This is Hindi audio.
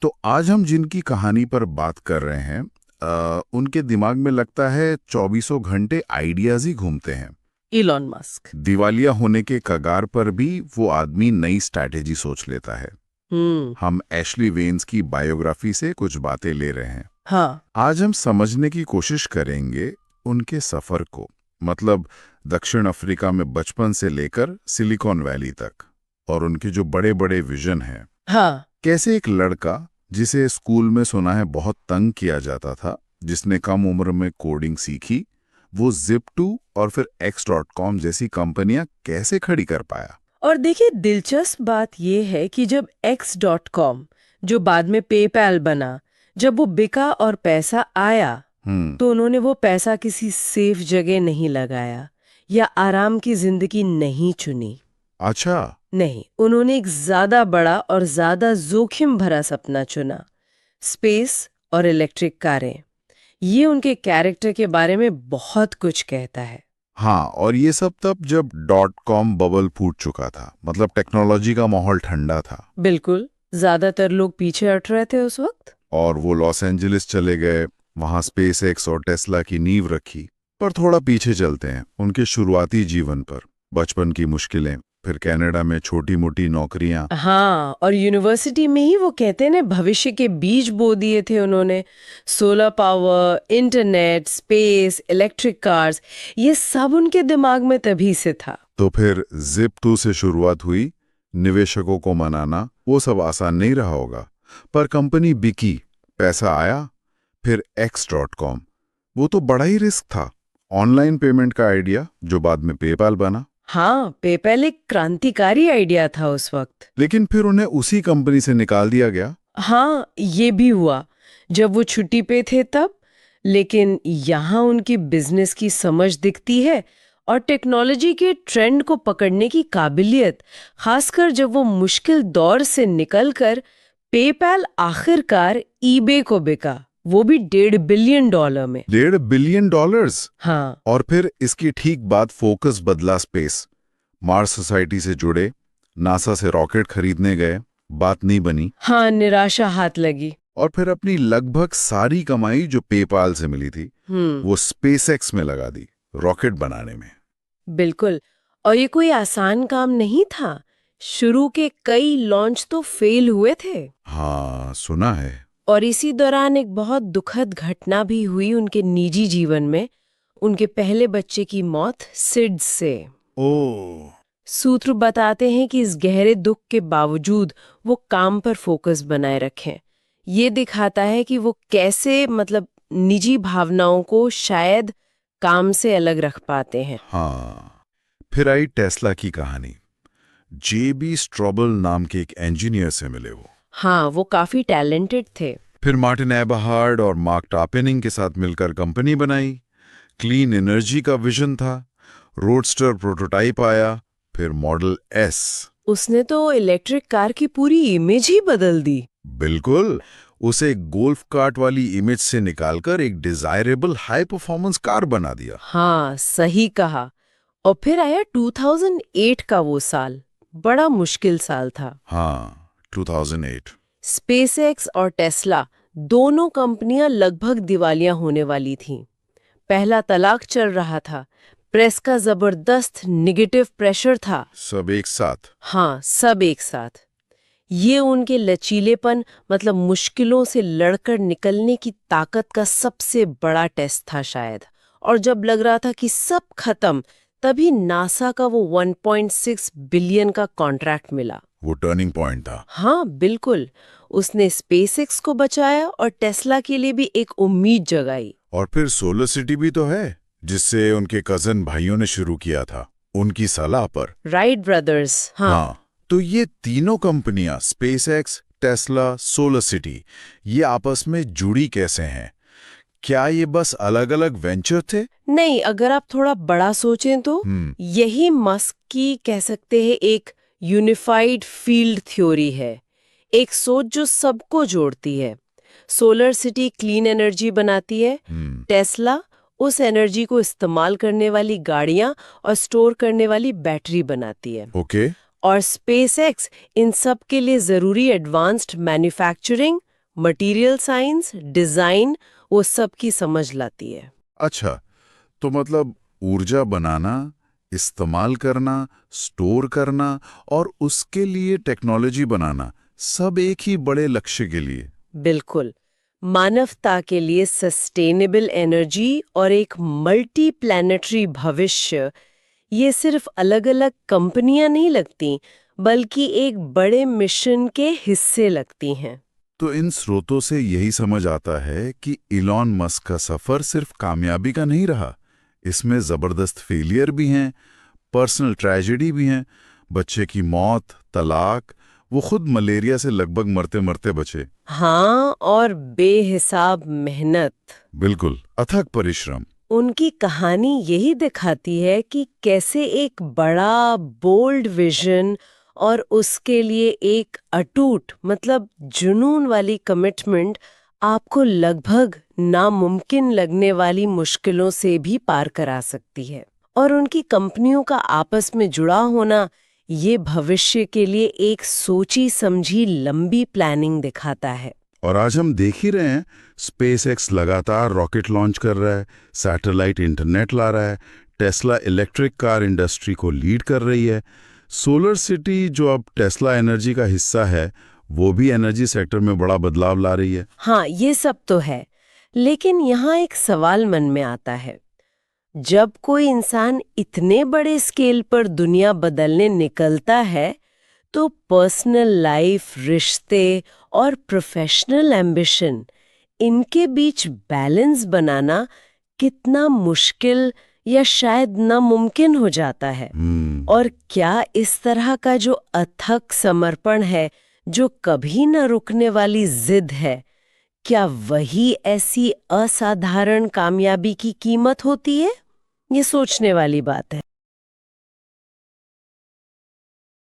तो आज हम जिनकी कहानी पर बात कर रहे हैं उनके दिमाग में लगता है चौबीसों घंटे आइडियाज ही घूमते हैं। Elon Musk. दिवालिया होने के कगार पर भी वो आदमी नई स्ट्रैटेजी सोच लेता है। हम्म। हम एशली वेन्स की बायोग्राफी से कुछ बातें ले रहे हैं। हाँ। आज हम समझने की कोशिश करेंगे उनके सफर को, मतलब दक्षिण अफ्रीका में बचपन से लेकर सिलिकॉन वैली तक, और उनके जो बड़े बड़े विजन हैं। हाँ। कैसे एक लड़का जिसे स्कूल में सुना है बहुत तंग किया जाता था, जिसने कम उम्र में कोडिंग सीखी, वो Zip2 और फिर X.com जैसी कंपनियां कैसे खड़ी कर पाया। और देखिए, दिलचस्प बात यह है कि जब X.com, जो बाद में पेपैल बना, जब वो बिका और पैसा आया, तो उन्होंने वो पैसा किसी सेफ जगह नहीं लगाया या आराम की जिंदगी नहीं चुनी। अच्छा। नहीं, उन्होंने एक ज्यादा बड़ा और ज्यादा जोखिम भरा सपना चुना, स्पेस और इलेक्ट्रिक कारें। ये उनके कैरेक्टर के बारे में बहुत कुछ कहता है। हाँ, और ये सब तब जब .com बबल फूट चुका था, मतलब टेक्नोलॉजी का माहौल ठंडा था। बिल्कुल, ज्यादातर लोग पीछे हट रहे थे उस वक्त। और वो लॉस एंजलिस चले गए, वहां स्पेस एक्स और टेस्ला की नींव रखी। पर थोड़ा पीछे चलते हैं उनके शुरुआती जीवन पर। बचपन की मुश्किलें, फिर कनाडा में छोटी मोटी नौकरियां। हाँ, और यूनिवर्सिटी में ही वो कहते ने भविष्य के बीज बो दिए थे उन्होंने। Solar power, internet, space, electric cars, ये सब उनके दिमाग में तभी से था। तो फिर Zip2 से शुरुआत हुई। निवेशकों को मनाना वो सब आसान नहीं रहा होगा, पर कंपनी बिकी, पैसा आया। फिर X.com, वो तो बड़ा ही रिस्क था। ऑनलाइन पेमेंट का आइडिया जो बाद में पेपाल बना। हाँ, पेपैल एक क्रांतिकारी आइडिया था उस वक्त। लेकिन फिर उन्हें उसी कंपनी से निकाल दिया गया। हाँ, ये भी हुआ जब वो छुट्टी पे थे तब। लेकिन यहाँ उनकी बिजनेस की समझ दिखती है और टेक्नोलॉजी के ट्रेंड को पकड़ने की काबिलियत, खासकर जब वो मुश्किल दौर से निकलकर पेपैल आखिरकार ईबे को बिका, वो भी $1.5 बिलियन में। $1.5 बिलियन। हाँ। और फिर इसकी ठीक बाद फोकस बदला, स्पेस। मार्स सोसाइटी से जुड़े, नासा से रॉकेट खरीदने गए, बात नहीं बनी। हाँ, निराशा हाथ लगी। और फिर अपनी लगभग सारी कमाई जो पेपाल से मिली थी, वो स्पेसएक्स में लगा दी, रॉकेट बनाने में। बिल्कुल। और ये कोई आसान काम नहीं था। शुरू के कई लॉन्च तो फेल हुए थे। हाँ, सुना है। और इसी दौरान एक बहुत दुखद घटना भी हुई उनके निजी जीवन में। उनके पहले बच्चे की मौत सिड्स से। ओह। सूत्र बताते हैं कि इस गहरे दुख के बावजूद वो काम पर फोकस बनाए रखें। ये दिखाता है कि वो कैसे, मतलब, निजी भावनाओं को शायद काम से अलग रख पाते हैं। हाँ, फिर आई टेस्ला की कहानी। JB स्ट्रॉबल नाम के एक इंजीनियर से मिले वो। हाँ, वो काफी टैलेंटेड थे। फिर मार्टिन एबरहार्ड और मार्क टापेनिंग के साथ मिलकर कंपनी बनाई। क्लीन एनर्जी का विजन था। रोडस्टर प्रोटोटाइप आया, फिर मॉडल S। उसने तो इलेक्ट्रिक कार की पूरी इमेज ही बदल दी। बिल्कुल, उसे गोल्फ कार्ट वाली इमेज से निकालकर एक डिजायरेबल हाई परफॉर्मेंस कार बना दिया। हाँ, सही कहा। और फिर आया 2008 का वो साल, बड़ा मुश्किल साल था। हाँ, 2008। स्पेसएक्स और टेस्ला दोनों कंपनियां लगभग दिवालिया होने वाली थीं। पहला तलाक चल रहा था, प्रेस का जबरदस्त निगेटिव प्रेशर था। सब एक साथ। हाँ, सब एक साथ। ये उनके लचीलेपन, मतलब मुश्किलों से लड़कर निकलने की ताकत का सबसे बड़ा टेस्ट था शायद। और जब लग रहा था कि सब खत्म, तभी नासा का वो 1.6 बिलियन का कॉन्ट्रैक्ट मिला। वो टर्निंग पॉइंट था। हाँ, बिल्कुल। उसने स्पेसएक्स को बचाया और टेस्ला के लिए भी एक उम्मीद जगाई। और फिर सोलर सिटी भी तो है, जिससे उनके कजन भाइयों ने शुरू किया था, उनकी सलाह पर। Wright brothers. हाँ। तो ये तीनों कंपनियां, स्पेसएक्स, टेस्ला, सोलर सिटी, ये आपस में जुड़ी कैसे हैं? क्या ये बस अलग अलग वेंचर थे? नहीं, अगर आप थोड़ा बड़ा सोचें तो यही मस्क की, कह सकते हैं, एक यूनिफाइड फील्ड थ्योरी है। एक सोच जो सबको जोड़ती है। सोलर सिटी क्लीन एनर्जी बनाती है। टेस्ला उस एनर्जी को इस्तेमाल करने वाली गाड़ियां और स्टोर करने वाली बैटरी बनाती है। ओके। और स्पेसएक्स इन सब के लिए जरूरी advanced manufacturing, material science, design, वो सब की समझ लाती है। अच्छा, तो मतलब ऊर्जा बनाना, इस्तेमाल करना, स्टोर करना और उसके लिए टेक्नोलॉजी बनाना, सब एक ही बड़े लक्ष्य के लिए। बिल्कुल, मानवता के लिए सस्टेनेबल एनर्जी और एक मल्टी प्लैनेटरी भविष्य, ये सिर्फ अलग-अलग कंपनियां नहीं लगती, बल्कि एक बड़े मिशन के हिस्से लगती हैं। तो इन स्रोतों से यही समझ आता है कि इलॉन मस्क का सफर सिर्फ कामयाबी का नहीं रहा, इसमें जबरदस्त फेलियर भी हैं, पर्सनल ट्रेजेडी भी हैं, बच्चे की मौत, तलाक, वो खुद मलेरिया से लगभग मरते मरते बचे। हाँ, और बेहिसाब मेहनत। बिल्कुल, अथक परिश्रम। उनकी कहानी यही दिखाती है कि कैसे एक बड़ा बोल्ड विजन और उसके लिए एक अटूट मतलब जुनून वाली कमिटमेंट आपको लगभग नामुमकिन लगने वाली मुश्किलों से भी पार करा सकती है। और उनकी कंपनियों का आपस में जुड़ा होना ये भविष्य के लिए एक सोची समझी लंबी प्लानिंग दिखाता है। और आज हम देख ही रहे हैं, स्पेसएक्स लगातार रॉकेट लॉन्च कर रहा है, सैटेलाइट इंटरनेट ला रहा है, टेस्ला इलेक्ट्रिक कार इंडस्ट्री को लीड कर रही है। सोलर सिटी जो अब टेस्ला एनर्जी का हिस्सा है, वो भी एनर्जी सेक्टर में बड़ा बदलाव ला रही है। हाँ, ये सब तो है, लेकिन यहाँ एक सवाल मन में आता है। जब कोई इंसान इतने बड़े स्केल पर दुनिया बदलने निकलता है, तो पर्सनल लाइफ, रिश्ते और प्रोफेशनल एम्बिशन, इनके बीच बैलेंस बनाना कितना मुश्किल या शायद नामुमकिन हो जाता है। और क्या इस तरह का जो अथक समर्पण है, जो कभी न रुकने वाली जिद है, क्या वही ऐसी असाधारण कामयाबी की कीमत होती है? ये सोचने वाली बात है।